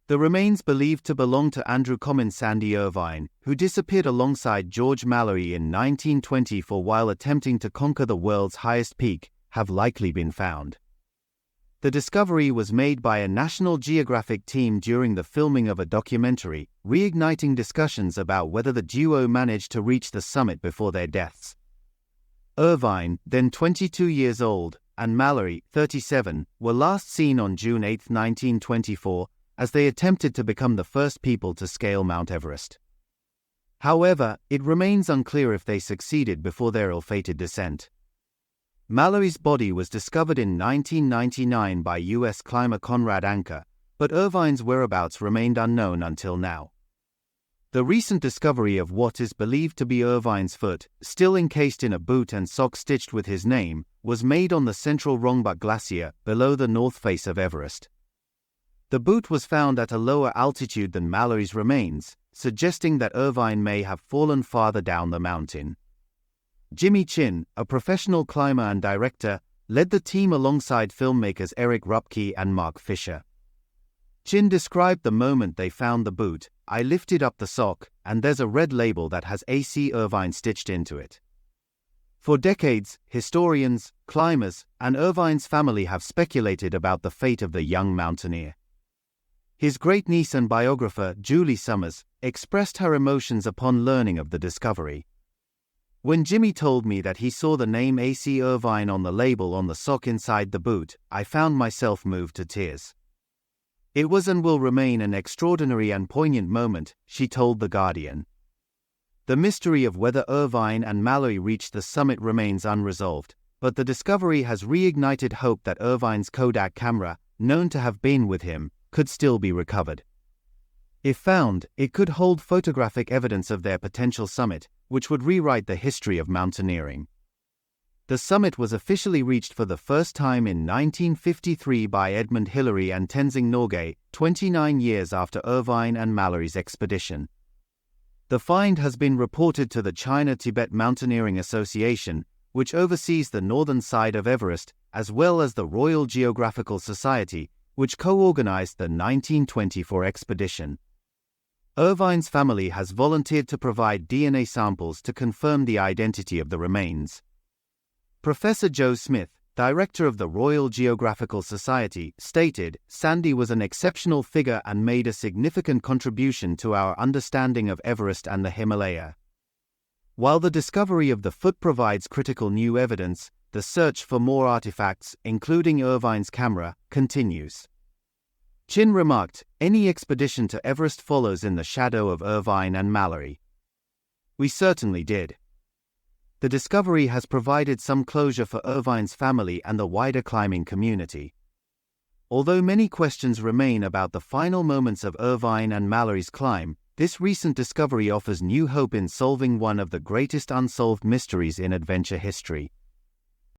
The remains believed to belong to Andrew Comyn Sandy Irvine, who disappeared alongside George Mallory in 1924 while attempting to conquer the world's highest peak, have likely been found. The discovery was made by a National Geographic team during the filming of a documentary, reigniting discussions about whether the duo managed to reach the summit before their deaths. Irvine, then 22 years old, and Mallory, 37, were last seen on June 8, 1924, as they attempted to become the first people to scale Mount Everest. However, it remains unclear if they succeeded before their ill-fated descent. Mallory's body was discovered in 1999 by U.S. climber Conrad Anker, but Irvine's whereabouts remained unknown until now. The recent discovery of what is believed to be Irvine's foot, still encased in a boot and socks stitched with his name, was made on the central Rongbuk Glacier, below the north face of Everest. The boot was found at a lower altitude than Mallory's remains, suggesting that Irvine may have fallen farther down the mountain. Jimmy Chin, a professional climber and director, led the team alongside filmmakers Eric Rupke and Mark Fisher. Chin described the moment they found the boot. "I lifted up the sock, and there's a red label that has A.C. Irvine stitched into it." For decades, historians, climbers, and Irvine's family have speculated about the fate of the young mountaineer. His great-niece and biographer, Julie Summers, expressed her emotions upon learning of the discovery. "When Jimmy told me that he saw the name A.C. Irvine on the label on the sock inside the boot, I found myself moved to tears. It was and will remain an extraordinary and poignant moment," she told The Guardian. The mystery of whether Irvine and Mallory reached the summit remains unresolved, but the discovery has reignited hope that Irvine's Kodak camera, known to have been with him, could still be recovered. If found, it could hold photographic evidence of their potential summit, which would rewrite the history of mountaineering. The summit was officially reached for the first time in 1953 by Edmund Hillary and Tenzing Norgay, 29 years after Irvine and Mallory's expedition. The find has been reported to the China-Tibet Mountaineering Association, which oversees the northern side of Everest, as well as the Royal Geographical Society, which co-organized the 1924 expedition. Irvine's family has volunteered to provide DNA samples to confirm the identity of the remains. Professor Joe Smith, director of the Royal Geographical Society, stated, "Sandy was an exceptional figure and made a significant contribution to our understanding of Everest and the Himalaya." While the discovery of the foot provides critical new evidence, the search for more artifacts, including Irvine's camera, continues. Chin remarked, "Any expedition to Everest follows in the shadow of Irvine and Mallory. We certainly did." The discovery has provided some closure for Irvine's family and the wider climbing community. Although many questions remain about the final moments of Irvine and Mallory's climb, this recent discovery offers new hope in solving one of the greatest unsolved mysteries in adventure history.